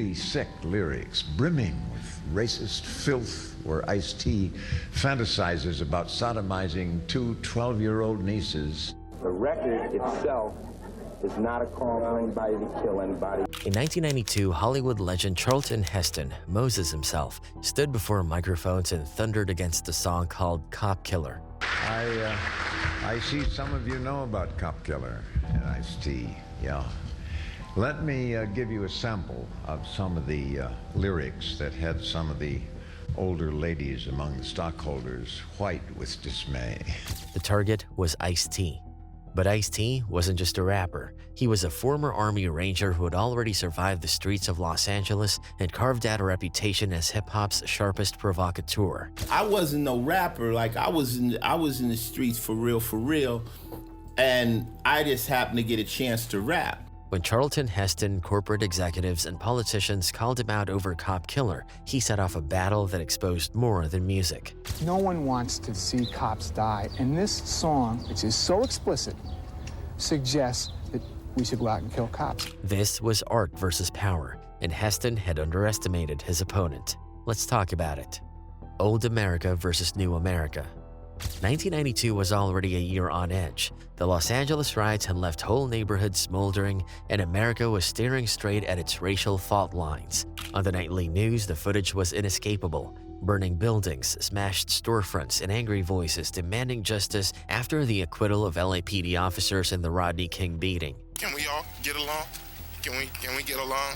really sick lyrics, brimming with racist filth, where Ice-T fantasizes about sodomizing two 12-year-old nieces. The record itself is not a call for anybody to kill anybody. In 1992, Hollywood legend Charlton Heston, Moses himself, stood before microphones and thundered against a song called Cop Killer. I see some of you know about Cop Killer and Ice-T, yeah. Let me give you a sample of some of the lyrics that had some of the older ladies among the stockholders white with dismay. The target was Ice-T. But Ice-T wasn't just a rapper. He was a former Army Ranger who had already survived the streets of Los Angeles and carved out a reputation as hip-hop's sharpest provocateur. I wasn't no rapper. Like, I was in the streets for real, and I just happened to get a chance to rap. When Charlton Heston, corporate executives, and politicians called him out over Cop Killer, he set off a battle that exposed more than music. No one wants to see cops die, and this song, which is so explicit, suggests that we should go out and kill cops. This was art versus power, and Heston had underestimated his opponent. Let's talk about it. Old America versus New America. 1992 was already a year on edge. The Los Angeles riots had left whole neighborhoods smoldering, and America was staring straight at its racial fault lines. On the nightly news, the footage was inescapable. Burning buildings, smashed storefronts, and angry voices demanding justice after the acquittal of LAPD officers in the Rodney King beating. Can we all get along? Can we get along?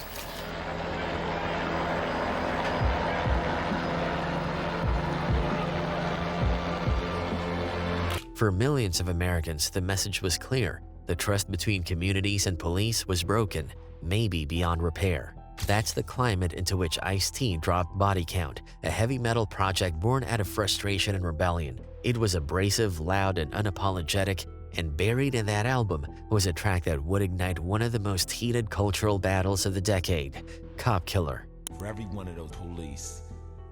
For millions of Americans, the message was clear. The trust between communities and police was broken, maybe beyond repair. That's the climate into which Ice-T dropped Body Count, a heavy metal project born out of frustration and rebellion. It was abrasive, loud, and unapologetic, and buried in that album was a track that would ignite one of the most heated cultural battles of the decade, Cop Killer. For every one of those police,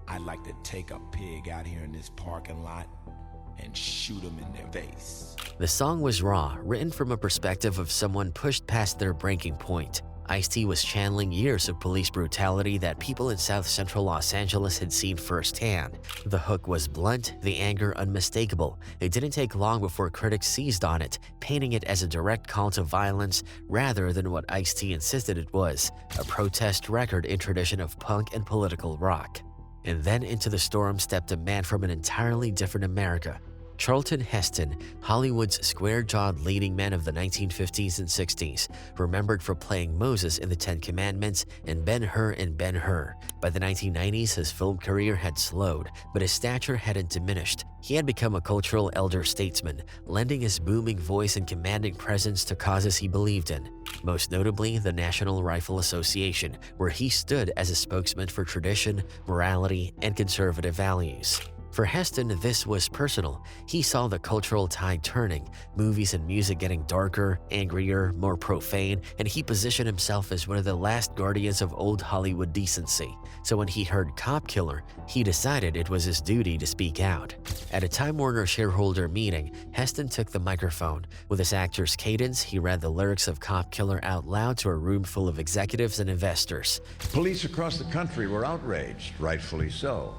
I'd like to take a pig out here in this parking lot and shoot them in their face. The song was raw, written from a perspective of someone pushed past their breaking point. Ice-T was channeling years of police brutality that people in South Central Los Angeles had seen firsthand. The hook was blunt, the anger unmistakable. It didn't take long before critics seized on it, painting it as a direct call to violence rather than what Ice-T insisted it was, a protest record in tradition of punk and political rock. And then into the storm stepped a man from an entirely different America. Charlton Heston, Hollywood's square-jawed leading man of the 1950s and 60s, remembered for playing Moses in The Ten Commandments and Ben-Hur in Ben-Hur. By the 1990s, his film career had slowed, but his stature hadn't diminished. He had become a cultural elder statesman, lending his booming voice and commanding presence to causes he believed in, most notably the National Rifle Association, where he stood as a spokesman for tradition, morality, and conservative values. For Heston, this was personal. He saw the cultural tide turning, movies and music getting darker, angrier, more profane, and he positioned himself as one of the last guardians of old Hollywood decency. So when he heard Cop Killer, he decided it was his duty to speak out. At a Time Warner shareholder meeting, Heston took the microphone. With his actor's cadence, he read the lyrics of Cop Killer out loud to a room full of executives and investors. Police across the country were outraged, rightfully so.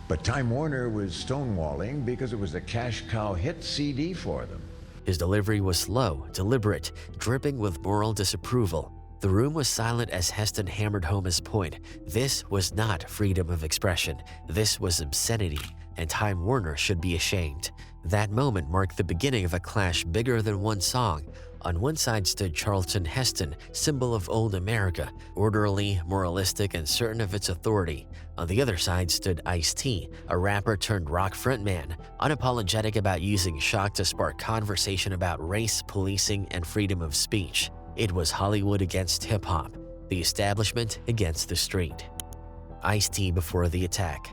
But Time Warner was stonewalling because it was the cash cow hit CD for them. His delivery was slow, deliberate, dripping with moral disapproval. The room was silent as Heston hammered home his point. This was not freedom of expression. This was obscenity, and Time Warner should be ashamed. That moment marked the beginning of a clash bigger than one song. On one side stood Charlton Heston, symbol of old America, orderly, moralistic, and certain of its authority. On the other side stood Ice-T, a rapper turned rock frontman, unapologetic about using shock to spark conversation about race, policing, and freedom of speech. It was Hollywood against hip-hop, the establishment against the street. Ice-T before the attack.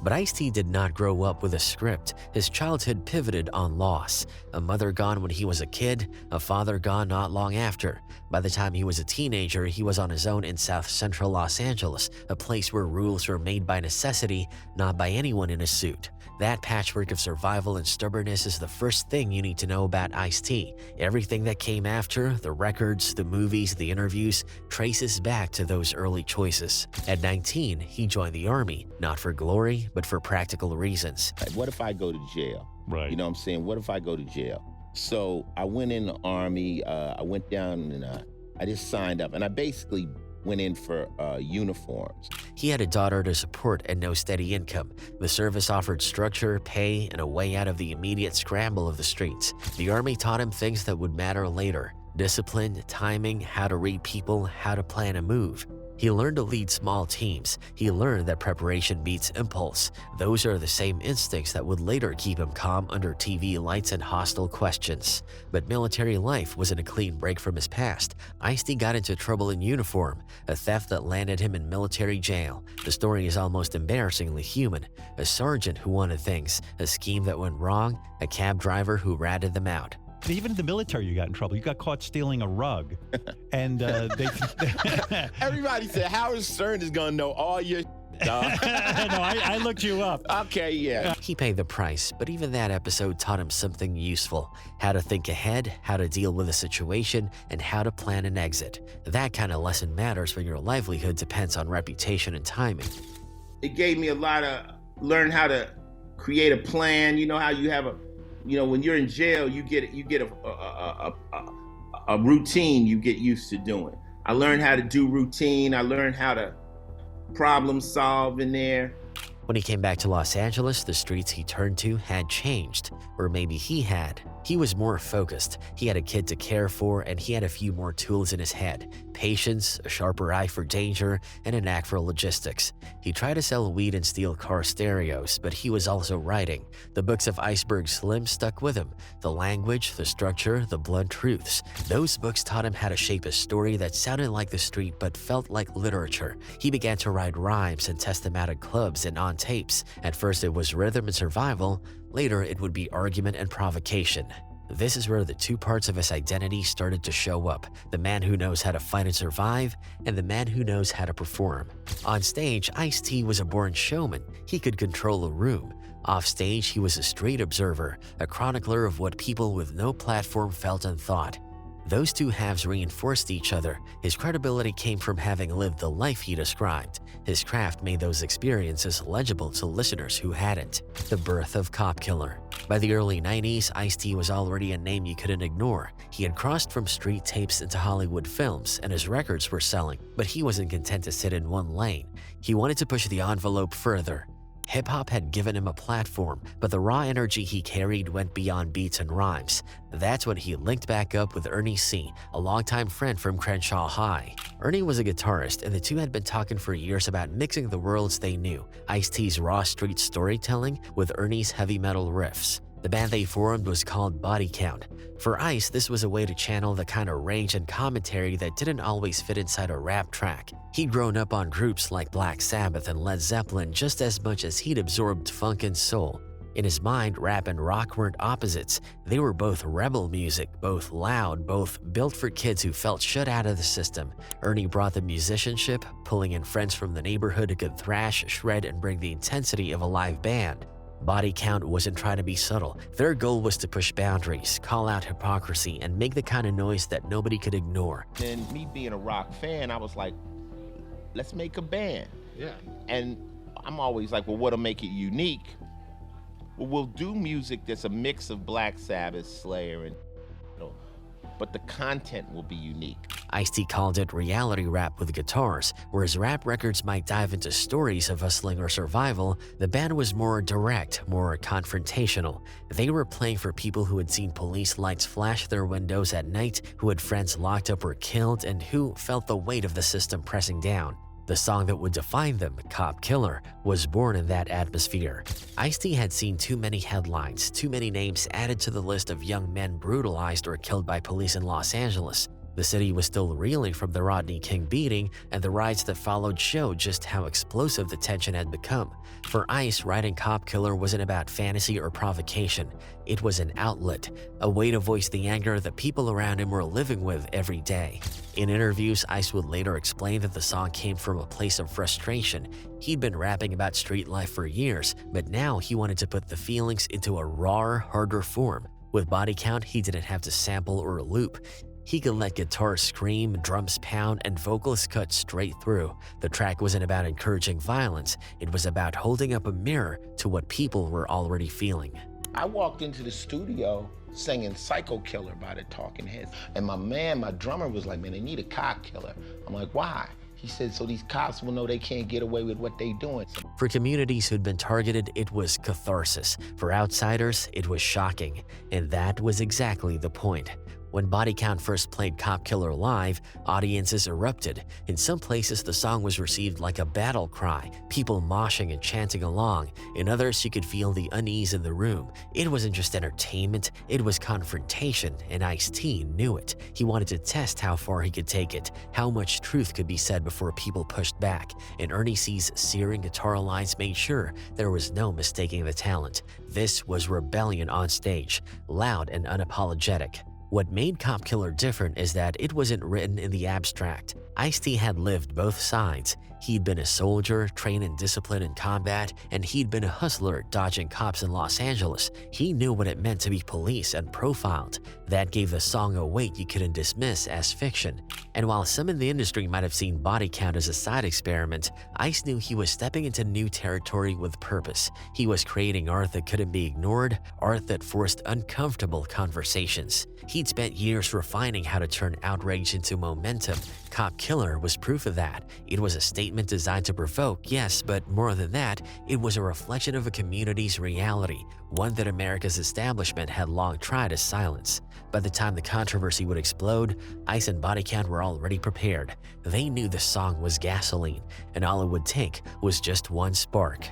But Ice-T did not grow up with a script. His childhood pivoted on loss. A mother gone when he was a kid, a father gone not long after. By the time he was a teenager, he was on his own in South Central Los Angeles, a place where rules were made by necessity, not by anyone in a suit. That patchwork of survival and stubbornness is the first thing you need to know about Ice-T. Everything that came after, the records, the movies, the interviews, traces back to those early choices. At 19, he joined the Army, not for glory, but for practical reasons. What if I go to jail? Right. You know what I'm saying? What if I go to jail? So I went in the Army, I went down and I just signed up, and I basically went in for uniforms. He had a daughter to support and no steady income. The service offered structure, pay, and a way out of the immediate scramble of the streets. The Army taught him things that would matter later: discipline, timing, how to read people, how to plan a move. He learned to lead small teams. He learned that preparation beats impulse. Those are the same instincts that would later keep him calm under TV lights and hostile questions. But military life wasn't a clean break from his past. Ice-T got into trouble in uniform, a theft that landed him in military jail. The story is almost embarrassingly human. A sergeant who wanted things, a scheme that went wrong, a cab driver who ratted them out. Even in the military, you got in trouble. You got caught stealing a rug, and Everybody said Howard Stern is gonna know all your dog. No, I looked you up. Okay, yeah. He paid the price, but even that episode taught him something useful: how to think ahead, how to deal with a situation, and how to plan an exit. That kind of lesson matters when your livelihood depends on reputation and timing. It gave me a lot of learn how to create a plan. You know how you have when you're in jail, you get a routine you get used to doing. I learned how to do routine. I learned how to problem solve in there. When he came back to Los Angeles, the streets he turned to had changed, or maybe he had. He was more focused. He had a kid to care for, and he had a few more tools in his head: patience, a sharper eye for danger, and a knack for logistics. He tried to sell weed and steal car stereos, but he was also writing. The books of Iceberg Slim stuck with him. The language, the structure, the blunt truths. Those books taught him how to shape a story that sounded like the street but felt like literature. He began to write rhymes and test them out at clubs and on tapes. At first it was rhythm and survival. Later it would be argument and provocation. This is where the two parts of his identity started to show up: the man who knows how to fight and survive, and the man who knows how to perform. On stage, Ice-T was a born showman. He could control a room. Off stage, he was a street observer, a chronicler of what people with no platform felt and thought. Those two halves reinforced each other. His credibility came from having lived the life he described. His craft made those experiences legible to listeners who hadn't. The birth of Cop Killer. By the early 90s, Ice-T was already a name you couldn't ignore. He had crossed from street tapes into Hollywood films, and his records were selling. But he wasn't content to sit in one lane. He wanted to push the envelope further. Hip-hop had given him a platform, but the raw energy he carried went beyond beats and rhymes. That's when he linked back up with Ernie C., a longtime friend from Crenshaw High. Ernie was a guitarist, and the two had been talking for years about mixing the worlds they knew: Ice-T's raw street storytelling with Ernie's heavy metal riffs. The band they formed was called Body Count. For Ice, this was a way to channel the kind of range and commentary that didn't always fit inside a rap track. He'd grown up on groups like Black Sabbath and Led Zeppelin just as much as he'd absorbed funk and soul. In his mind, rap and rock weren't opposites. They were both rebel music, both loud, both built for kids who felt shut out of the system. Ernie brought the musicianship, pulling in friends from the neighborhood who could thrash, shred, and bring the intensity of a live band. Body Count wasn't trying to be subtle. Their goal was to push boundaries, call out hypocrisy, and make the kind of noise that nobody could ignore. And me being a rock fan, I was like, let's make a band. Yeah. And I'm always like, well, what'll make it unique? Well, we'll do music that's a mix of Black Sabbath, Slayer, and but the content will be unique. Ice-T called it reality rap with guitars. Whereas rap records might dive into stories of hustling or survival, the band was more direct, more confrontational. They were playing for people who had seen police lights flash their windows at night, who had friends locked up or killed, and who felt the weight of the system pressing down. The song that would define them, Cop Killer, was born in that atmosphere. Ice-T had seen too many headlines, too many names added to the list of young men brutalized or killed by police in Los Angeles. The city was still reeling from the Rodney King beating, and the riots that followed showed just how explosive the tension had become. For ICE, writing Cop Killer wasn't about fantasy or provocation. It was an outlet, a way to voice the anger that people around him were living with every day. In interviews, ICE would later explain that the song came from a place of frustration. He'd been rapping about street life for years, but now he wanted to put the feelings into a raw, harder form. With Body Count, he didn't have to sample or loop. He could let guitars scream, drums pound, and vocals cut straight through. The track wasn't about encouraging violence, it was about holding up a mirror to what people were already feeling. I walked into the studio singing Psycho Killer by the Talking Heads. And my drummer was like, man, they need a cop killer. I'm like, why? He said, so these cops will know they can't get away with what they doing. For communities who'd been targeted, it was catharsis. For outsiders, it was shocking. And that was exactly the point. When Body Count first played Cop Killer live, audiences erupted. In some places, the song was received like a battle cry, people moshing and chanting along. In others, you could feel the unease in the room. It wasn't just entertainment, it was confrontation, and Ice-T knew it. He wanted to test how far he could take it, how much truth could be said before people pushed back. And Ernie C's searing guitar lines made sure there was no mistaking the talent. This was rebellion on stage, loud and unapologetic. What made Cop Killer different is that it wasn't written in the abstract. Ice-T had lived both sides. He'd been a soldier, trained in discipline and combat, and he'd been a hustler dodging cops in Los Angeles. He knew what it meant to be policed and profiled. That gave the song a weight you couldn't dismiss as fiction. And while some in the industry might have seen Body Count as a side experiment, Ice knew he was stepping into new territory with purpose. He was creating art that couldn't be ignored, art that forced uncomfortable conversations. He'd spent years refining how to turn outrage into momentum. Cop Killer was proof of that. It was a statement designed to provoke, yes, but more than that, it was a reflection of a community's reality, one that America's establishment had long tried to silence. By the time the controversy would explode, Ice and Body Count were already prepared. They knew the song was gasoline, and all it would take was just one spark.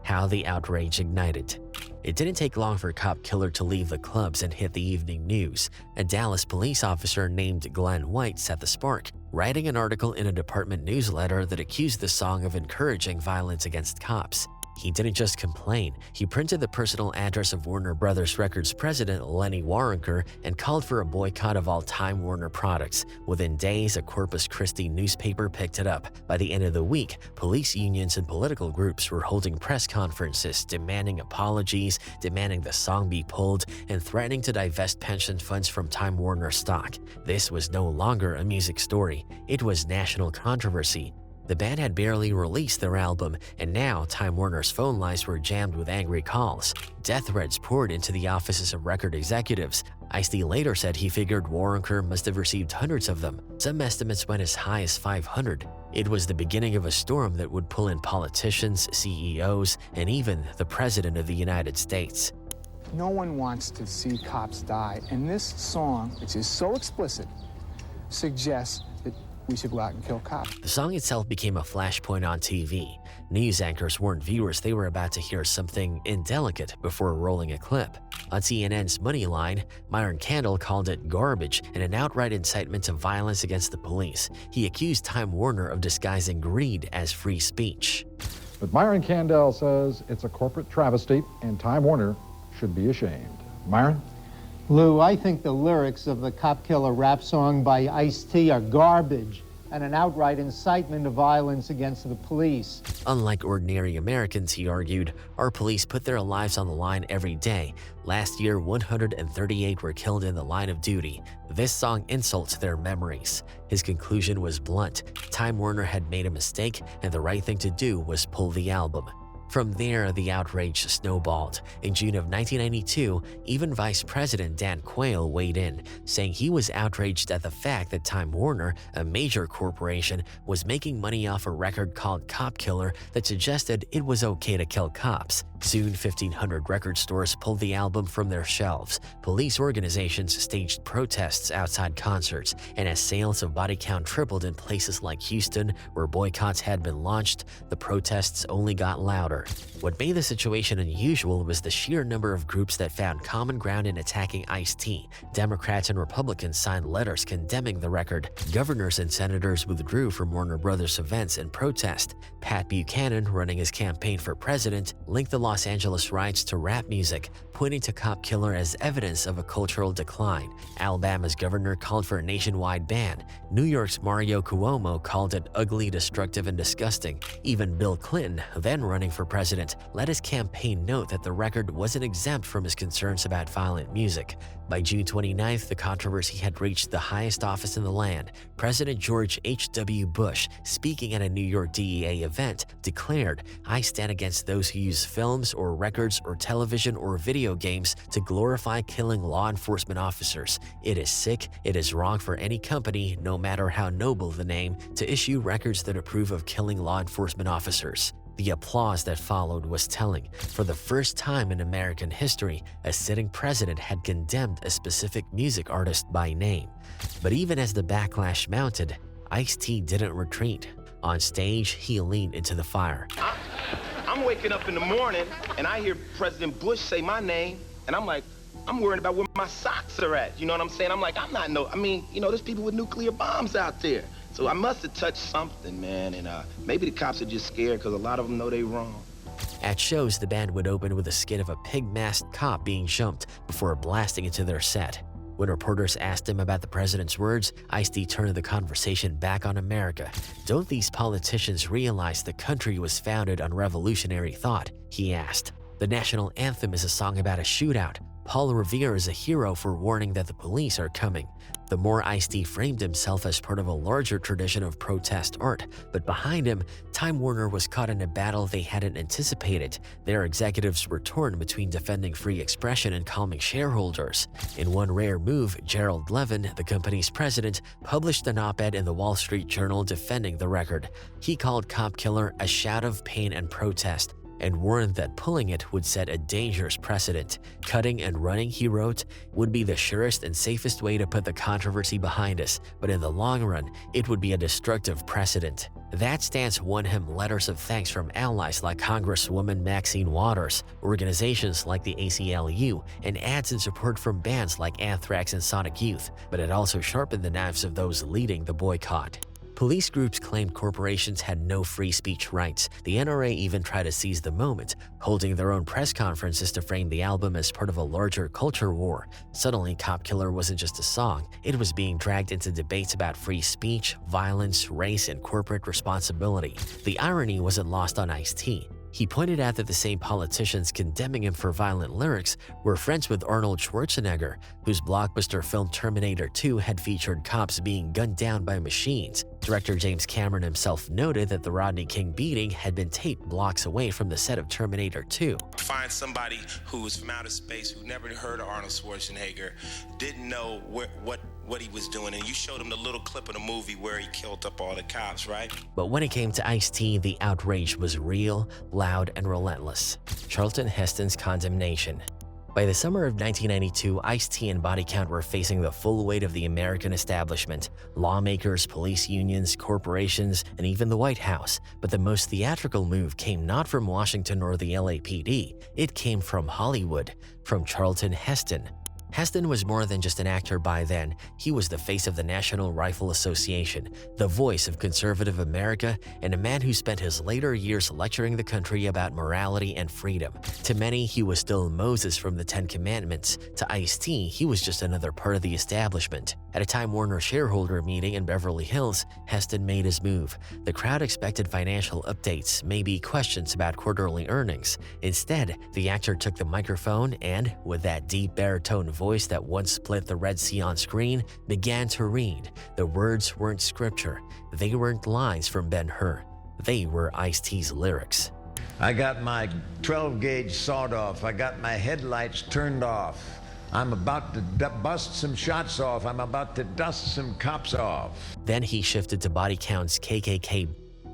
How the outrage ignited. It didn't take long for Cop Killer to leave the clubs and hit the evening news. A Dallas police officer named Glenn White set the spark, writing an article in a department newsletter that accused the song of encouraging violence against cops. He didn't just complain, he printed the personal address of Warner Brothers Records president Lenny Waronker and called for a boycott of all Time Warner products. Within days, a Corpus Christi newspaper picked it up. By the end of the week, police unions and political groups were holding press conferences, demanding apologies, demanding the song be pulled, and threatening to divest pension funds from Time Warner stock. This was no longer a music story, it was national controversy. The band had barely released their album, and now Time Warner's phone lines were jammed with angry calls. Death threats poured into the offices of record executives. Ice-T later said he figured Waronker must have received hundreds of them. Some estimates went as high as 500. It was the beginning of a storm that would pull in politicians, CEOs, and even the President of the United States. No one wants to see cops die, and this song, which is so explicit, suggests that we should go out and kill cops. The song itself became a flashpoint on TV. News anchors warned viewers they were about to hear something indelicate before rolling a clip. On CNN's Moneyline, Myron Candle called it garbage and an outright incitement to violence against the police. He accused Time Warner of disguising greed as free speech. But Myron Candle says it's a corporate travesty and Time Warner should be ashamed. Myron? Lou, I think the lyrics of the Cop Killer rap song by Ice-T are garbage and an outright incitement to violence against the police. Unlike ordinary Americans, he argued, our police put their lives on the line every day. Last year, 138 were killed in the line of duty. This song insults their memories. His conclusion was blunt. Time Warner had made a mistake, and the right thing to do was pull the album. From there, the outrage snowballed. In June of 1992, even Vice President Dan Quayle weighed in, saying he was outraged at the fact that Time Warner, a major corporation, was making money off a record called Cop Killer that suggested it was okay to kill cops. Soon, 1,500 record stores pulled the album from their shelves. Police organizations staged protests outside concerts, and as sales of Body Count tripled in places like Houston, where boycotts had been launched, the protests only got louder. Killer. What made the situation unusual was the sheer number of groups that found common ground in attacking Ice-T. Democrats and Republicans signed letters condemning the record. Governors and senators withdrew from Warner Brothers events in protest. Pat Buchanan, running his campaign for president, linked the Los Angeles riots to rap music, pointing to Cop Killer as evidence of a cultural decline. Alabama's governor called for a nationwide ban. New York's Mario Cuomo called it ugly, destructive, and disgusting. Even Bill Clinton, then running for president, let his campaign note that the record wasn't exempt from his concerns about violent music. By June 29th, the controversy had reached the highest office in the land. President George H.W. Bush, speaking at a New York DEA event, declared, "I stand against those who use films or records or television or video games to glorify killing law enforcement officers. It is sick, it is wrong for any company, no matter how noble the name, to issue records that approve of killing law enforcement officers." The applause that followed was telling. For the first time in American history, a sitting president had condemned a specific music artist by name. But even as the backlash mounted, Ice-T didn't retreat. On stage, he leaned into the fire. I'm waking up in the morning and I hear President Bush say my name, and I'm like, I'm worried about where my socks are at. You know what I'm saying? I'm like, there's people with nuclear bombs out there. So I must have touched something, man, and maybe the cops are just scared because a lot of them know they wrong. At shows, the band would open with a skit of a pig-masked cop being jumped before blasting into their set. When reporters asked him about the president's words, Ice-T turned the conversation back on America. "Don't these politicians realize the country was founded on revolutionary thought?" he asked. "The national anthem is a song about a shootout. Paul Revere is a hero for warning that the police are coming." The more Ice-T framed himself as part of a larger tradition of protest art, but behind him, Time Warner was caught in a battle they hadn't anticipated. Their executives were torn between defending free expression and calming shareholders. In one rare move, Gerald Levin, the company's president, published an op-ed in the Wall Street Journal defending the record. He called Cop Killer a shout of pain and protest, and warned that pulling it would set a dangerous precedent. "Cutting and running," he wrote, "would be the surest and safest way to put the controversy behind us, but in the long run, it would be a destructive precedent." That stance won him letters of thanks from allies like Congresswoman Maxine Waters, organizations like the ACLU, and ads and support from bands like Anthrax and Sonic Youth, but it also sharpened the knives of those leading the boycott. Police groups claimed corporations had no free speech rights. The NRA even tried to seize the moment, holding their own press conferences to frame the album as part of a larger culture war. Suddenly, Cop Killer wasn't just a song. It was being dragged into debates about free speech, violence, race, and corporate responsibility. The irony wasn't lost on Ice-T. He pointed out that the same politicians condemning him for violent lyrics were friends with Arnold Schwarzenegger, whose blockbuster film Terminator 2 had featured cops being gunned down by machines. Director James Cameron himself noted that the Rodney King beating had been taped blocks away from the set of Terminator 2. Find somebody who was from outer space, who never heard of Arnold Schwarzenegger, didn't know what he was doing, and you showed him the little clip of the movie where he killed up all the cops, right? But when it came to Ice-T, the outrage was real, loud, and relentless. Charlton Heston's Condemnation. By the summer of 1992, Ice-T and Body Count were facing the full weight of the American establishment, lawmakers, police unions, corporations, and even the White House. But the most theatrical move came not from Washington or the LAPD. It came from Hollywood, from Charlton Heston. Heston was more than just an actor by then. He was the face of the National Rifle Association, the voice of conservative America, and a man who spent his later years lecturing the country about morality and freedom. To many, he was still Moses from the Ten Commandments. To Ice-T, he was just another part of the establishment. At a Time Warner shareholder meeting in Beverly Hills, Heston made his move. The crowd expected financial updates, maybe questions about quarterly earnings. Instead, the actor took the microphone and, with that deep baritone voice that once split the Red Sea on screen, began to read. The words weren't scripture. They weren't lines from Ben-Hur. They were Ice-T's lyrics. "I got my 12-gauge sawed off. I got my headlights turned off. I'm about to bust some shots off. I'm about to dust some cops off." Then he shifted to Body Count's KKK,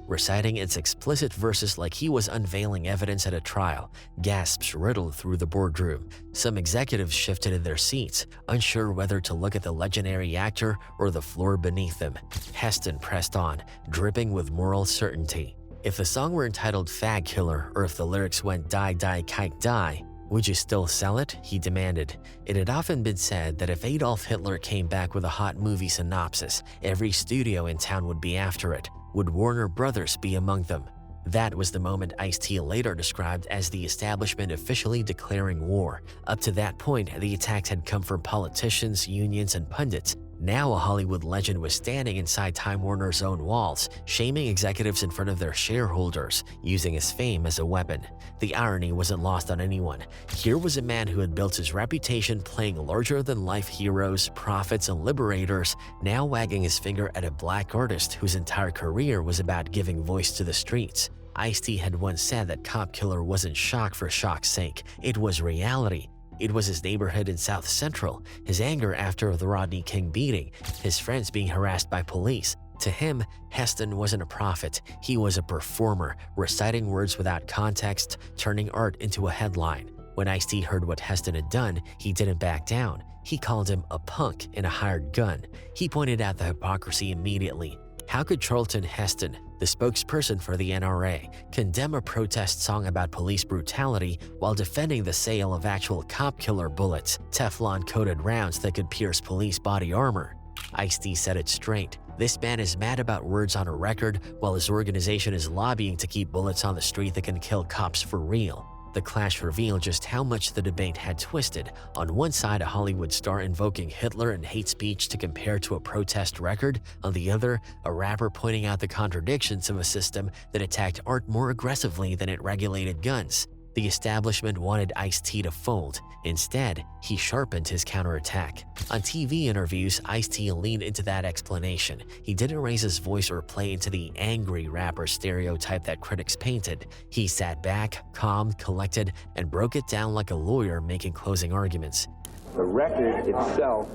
reciting its explicit verses like he was unveiling evidence at a trial. Gasps riddled through the boardroom. Some executives shifted in their seats, unsure whether to look at the legendary actor or the floor beneath them. Heston pressed on, dripping with moral certainty. If the song were entitled Fag Killer, or if the lyrics went Die, Die, Kike, Die, would you still sell it? He demanded. It had often been said that if Adolf Hitler came back with a hot movie synopsis, every studio in town would be after it. Would Warner Brothers be among them? That was the moment Ice-T later described as the establishment officially declaring war. Up to that point, the attacks had come from politicians, unions, and pundits. Now a Hollywood legend was standing inside Time Warner's own walls, shaming executives in front of their shareholders, using his fame as a weapon. The irony wasn't lost on anyone. Here was a man who had built his reputation playing larger-than-life heroes, prophets, and liberators, now wagging his finger at a black artist whose entire career was about giving voice to the streets. Ice-T had once said that Cop Killer wasn't shock for shock's sake, it was reality. It was his neighborhood in South Central, his anger after the Rodney King beating, his friends being harassed by police. To him, Heston wasn't a prophet, he was a performer, reciting words without context, turning art into a headline. When Ice-T heard what Heston had done, he didn't back down. He called him a punk and a hired gun. He pointed out the hypocrisy immediately. How could Charlton Heston, the spokesperson for the NRA, condemn a protest song about police brutality while defending the sale of actual cop killer bullets, Teflon-coated rounds that could pierce police body armor? Ice-T said it straight. This man is mad about words on a record while his organization is lobbying to keep bullets on the street that can kill cops for real. The clash revealed just how much the debate had twisted. On one side, a Hollywood star invoking Hitler and hate speech to compare to a protest record. On the other, a rapper pointing out the contradictions of a system that attacked art more aggressively than it regulated guns. The establishment wanted Ice-T to fold. Instead, he sharpened his counterattack. On TV interviews, Ice-T leaned into that explanation. He didn't raise his voice or play into the angry rapper stereotype that critics painted. He sat back, calm, collected, and broke it down like a lawyer making closing arguments. The record itself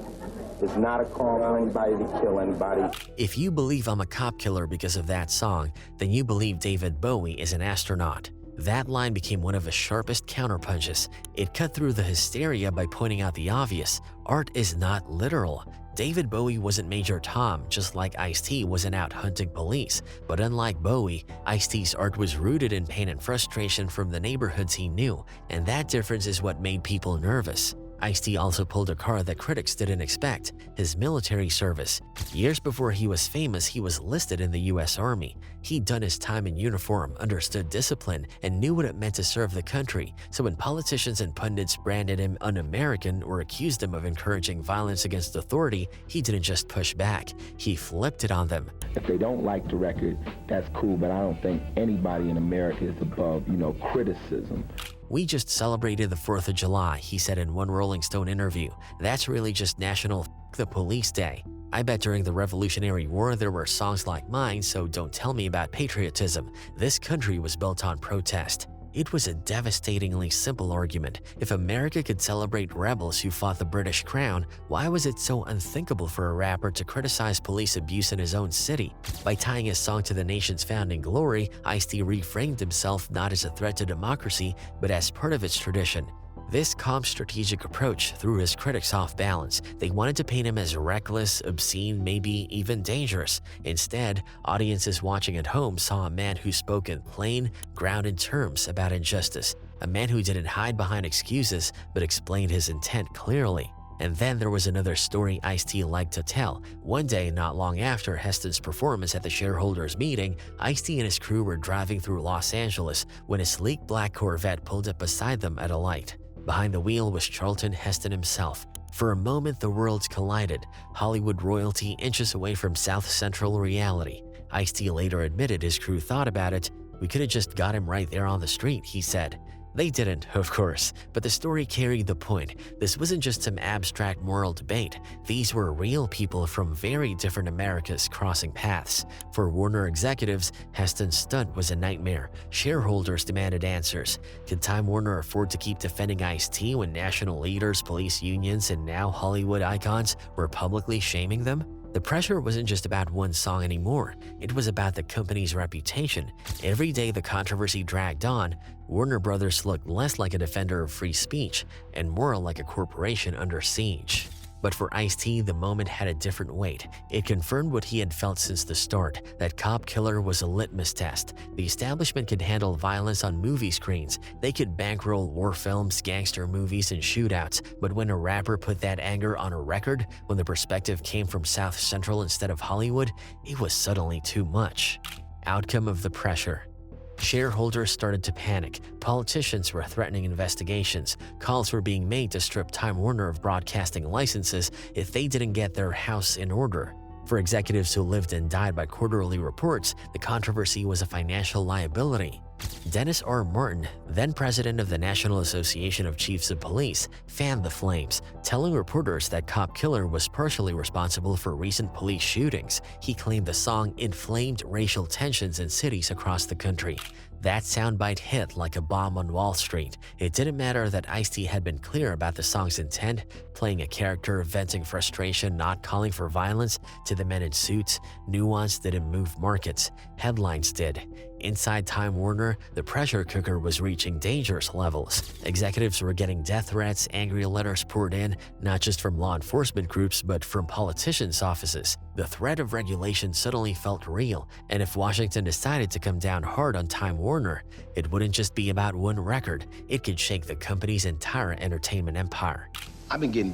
is not a call for anybody to kill anybody. If you believe I'm a cop killer because of that song, then you believe David Bowie is an astronaut. That line became one of his sharpest counterpunches. It cut through the hysteria by pointing out the obvious. Art is not literal. David Bowie wasn't Major Tom, just like Ice-T wasn't out hunting police. But unlike Bowie, Ice-T's art was rooted in pain and frustration from the neighborhoods he knew, and that difference is what made people nervous. Ice-T also pulled a card that critics didn't expect, his military service. Years before he was famous, he was listed in the US Army. He'd done his time in uniform, understood discipline, and knew what it meant to serve the country. So when politicians and pundits branded him un-American or accused him of encouraging violence against authority, he didn't just push back, he flipped it on them. If they don't like the record, that's cool, but I don't think anybody in America is above, criticism. We just celebrated the 4th of July, he said in one Rolling Stone interview. That's really just National F*** the Police Day. I bet during the Revolutionary War there were songs like mine, so don't tell me about patriotism. This country was built on protest. It was a devastatingly simple argument. If America could celebrate rebels who fought the British Crown, why was it so unthinkable for a rapper to criticize police abuse in his own city? By tying his song to the nation's founding glory, Ice-T reframed himself not as a threat to democracy, but as part of its tradition. This calm strategic approach threw his critics off balance. They wanted to paint him as reckless, obscene, maybe even dangerous. Instead, audiences watching at home saw a man who spoke in plain, grounded terms about injustice. A man who didn't hide behind excuses, but explained his intent clearly. And then there was another story Ice-T liked to tell. One day, not long after Heston's performance at the shareholders' meeting, Ice-T and his crew were driving through Los Angeles when a sleek black Corvette pulled up beside them at a light. Behind the wheel was Charlton Heston himself. For a moment, the worlds collided, Hollywood royalty inches away from South Central reality. Ice-T later admitted his crew thought about it. We could have just got him right there on the street, he said. They didn't, of course, but the story carried the point. This wasn't just some abstract moral debate. These were real people from very different Americas crossing paths. For Warner executives, Heston's stunt was a nightmare. Shareholders demanded answers. Could Time Warner afford to keep defending Ice-T when national leaders, police unions, and now Hollywood icons were publicly shaming them? The pressure wasn't just about one song anymore, it was about the company's reputation. Every day the controversy dragged on, Warner Brothers looked less like a defender of free speech and more like a corporation under siege. But for Ice-T, the moment had a different weight. It confirmed what he had felt since the start, that Cop Killer was a litmus test. The establishment could handle violence on movie screens. They could bankroll war films, gangster movies, and shootouts. But when a rapper put that anger on a record, when the perspective came from South Central instead of Hollywood, it was suddenly too much. Outcome of the pressure. Shareholders started to panic. Politicians were threatening investigations. Calls were being made to strip Time Warner of broadcasting licenses if they didn't get their house in order. For executives who lived and died by quarterly reports, the controversy was a financial liability. Dennis R. Martin, then president of the National Association of Chiefs of Police, fanned the flames, telling reporters that Cop Killer was partially responsible for recent police shootings. He claimed the song inflamed racial tensions in cities across the country. That soundbite hit like a bomb on Wall Street. It didn't matter that Ice-T had been clear about the song's intent, playing a character, venting frustration, not calling for violence. To the men in suits, nuance didn't move markets. Headlines did. Inside Time Warner, the pressure cooker was reaching dangerous levels. Executives were getting death threats, angry letters poured in, not just from law enforcement groups, but from politicians' offices. The threat of regulation suddenly felt real, and if Washington decided to come down hard on Time Warner, it wouldn't just be about one record. It could shake the company's entire entertainment empire. I've been getting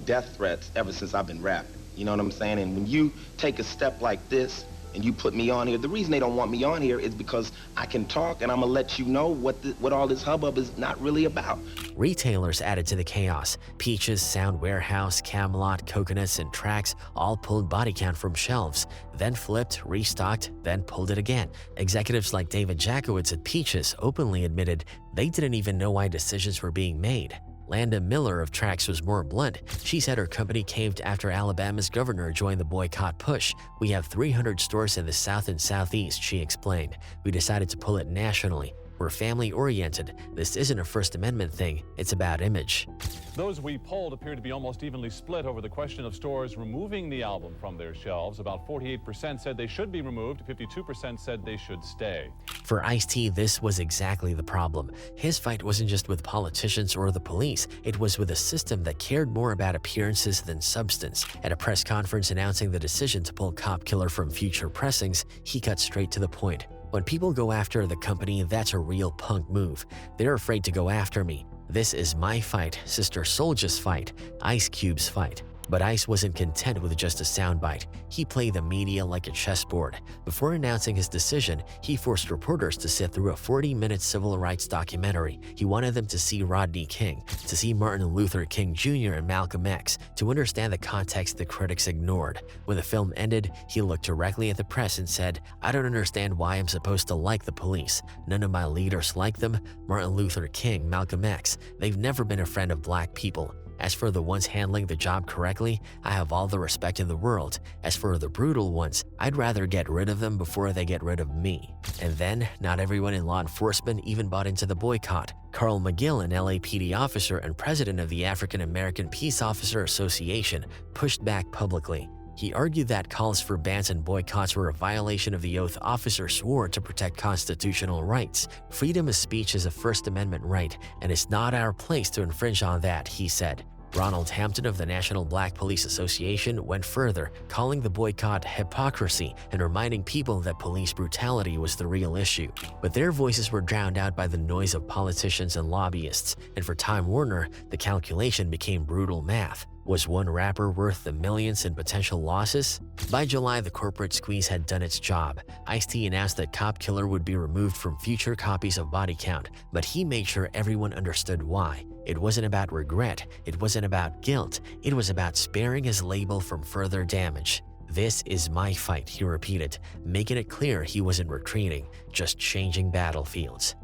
death threats ever since I've been rapping. You know what I'm saying? And when you take a step like this, and you put me on here, the reason they don't want me on here is because I can talk and I'm gonna let you know what all this hubbub is not really about. Retailers added to the chaos. Peaches, Sound Warehouse, Camelot, Coconuts, and Trax all pulled body count from shelves, then flipped, restocked, then pulled it again. Executives like David Jackowitz at Peaches openly admitted they didn't even know why decisions were being made. Landa Miller of Trax was more blunt. She said her company caved after Alabama's governor joined the boycott push. "We have 300 stores in the South and Southeast," she explained. "We decided to pull it nationally. We're family-oriented. This isn't a First Amendment thing. It's about image." Those we polled appear to be almost evenly split over the question of stores removing the album from their shelves. About 48% said they should be removed, 52% said they should stay. For Ice-T, this was exactly the problem. His fight wasn't just with politicians or the police, it was with a system that cared more about appearances than substance. At a press conference announcing the decision to pull Cop Killer from future pressings, he cut straight to the point. "When people go after the company, that's a real punk move. They're afraid to go after me. This is my fight, Sister Soulja's fight, Ice Cube's fight." But Ice wasn't content with just a soundbite. He played the media like a chessboard. Before announcing his decision, he forced reporters to sit through a 40-minute civil rights documentary. He wanted them to see Rodney King, to see Martin Luther King Jr. and Malcolm X, to understand the context the critics ignored. When the film ended, he looked directly at the press and said, "I don't understand why I'm supposed to like the police. None of my leaders like them. Martin Luther King, Malcolm X, they've never been a friend of black people. As for the ones handling the job correctly, I have all the respect in the world. As for the brutal ones, I'd rather get rid of them before they get rid of me." And then, not everyone in law enforcement even bought into the boycott. Carl McGill, an LAPD officer and president of the African American Peace Officer Association, pushed back publicly. He argued that calls for bans and boycotts were a violation of the oath officers swore to protect constitutional rights. "Freedom of speech is a First Amendment right, and it's not our place to infringe on that," he said. Ronald Hampton of the National Black Police Association went further, calling the boycott hypocrisy and reminding people that police brutality was the real issue. But their voices were drowned out by the noise of politicians and lobbyists, and for Time Warner, the calculation became brutal math. Was one rapper worth the millions in potential losses? By July, the corporate squeeze had done its job. Ice-T announced that Cop Killer would be removed from future copies of Body Count, but he made sure everyone understood why. It wasn't about regret, it wasn't about guilt, it was about sparing his label from further damage. "This is my fight," he repeated, making it clear he wasn't retreating, just changing battlefields.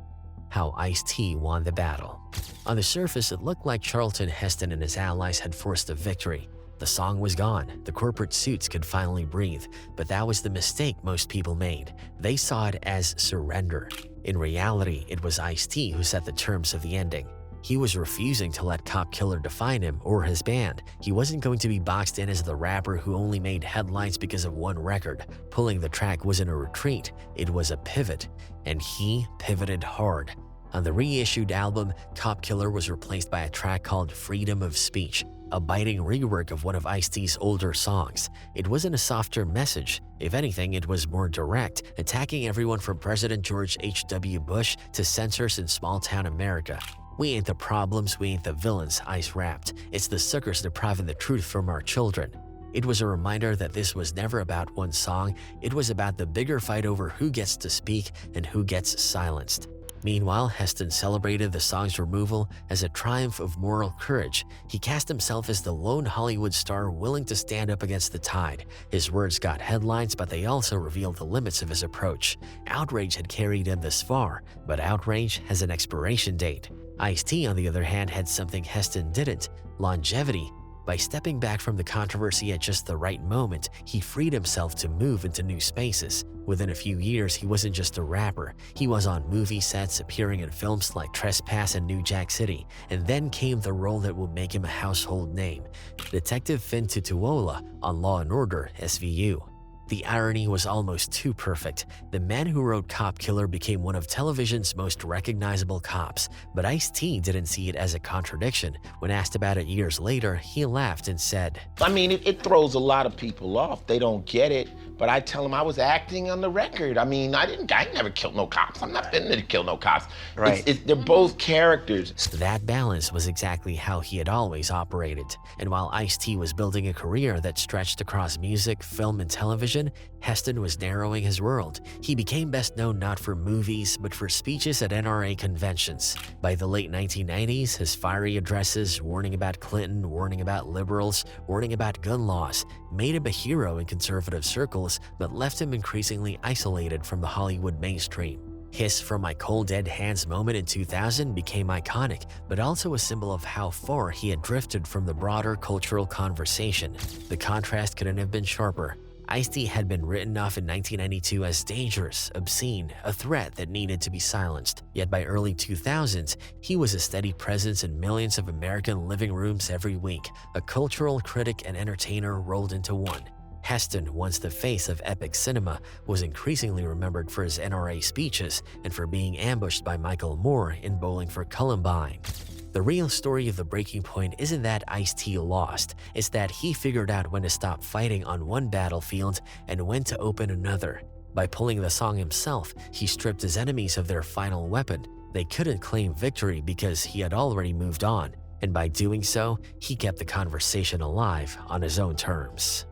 How Ice-T won the battle. On the surface, it looked like Charlton Heston and his allies had forced a victory. The song was gone, the corporate suits could finally breathe, but that was the mistake most people made. They saw it as surrender. In reality, it was Ice-T who set the terms of the ending. He was refusing to let Cop Killer define him or his band. He wasn't going to be boxed in as the rapper who only made headlines because of one record. Pulling the track wasn't a retreat, it was a pivot. And he pivoted hard. On the reissued album, Cop Killer was replaced by a track called Freedom of Speech. a biting rework of one of Ice-T's older songs. It wasn't a softer message. If anything, it was more direct, attacking everyone from President George H.W. Bush to censors in small-town America. "We ain't the problems, we ain't the villains," Ice rapped. "It's the suckers depriving the truth from our children." It was a reminder that this was never about one song, it was about the bigger fight over who gets to speak and who gets silenced. Meanwhile, Heston celebrated the song's removal as a triumph of moral courage. He cast himself as the lone Hollywood star willing to stand up against the tide. His words got headlines, but they also revealed the limits of his approach. Outrage had carried him this far, but outrage has an expiration date. Ice-T, on the other hand, had something Heston didn't: longevity. By stepping back from the controversy at just the right moment, he freed himself to move into new spaces. Within a few years, he wasn't just a rapper. He was on movie sets, appearing in films like Trespass and New Jack City, and then came the role that would make him a household name: Detective Fin Tutuola on Law & Order SVU. The irony was almost too perfect. The man who wrote Cop Killer became one of television's most recognizable cops, but Ice-T didn't see it as a contradiction. When asked about it years later, he laughed and said, I mean, it throws a lot of people off. They don't get it, but I tell them I was acting on the record. I mean, I never killed no cops. I'm not fitting to kill no cops. Right. They're both characters. That balance was exactly how he had always operated. And while Ice-T was building a career that stretched across music, film, and television, Heston was narrowing his world. He became best known not for movies, but for speeches at NRA conventions. By the late 1990s, his fiery addresses, warning about Clinton, warning about liberals, warning about gun laws, made him a hero in conservative circles, but left him increasingly isolated from the Hollywood mainstream. His "From My Cold Dead Hands" moment in 2000 became iconic, but also a symbol of how far he had drifted from the broader cultural conversation. The contrast couldn't have been sharper. Ice-T had been written off in 1992 as dangerous, obscene, a threat that needed to be silenced. Yet by early 2000s, he was a steady presence in millions of American living rooms every week, a cultural critic and entertainer rolled into one. Heston, once the face of epic cinema, was increasingly remembered for his NRA speeches and for being ambushed by Michael Moore in Bowling for Columbine. The real story of the breaking point isn't that Ice-T lost, it's that he figured out when to stop fighting on one battlefield and when to open another. By pulling the song himself, he stripped his enemies of their final weapon. They couldn't claim victory because he had already moved on, and by doing so, he kept the conversation alive on his own terms.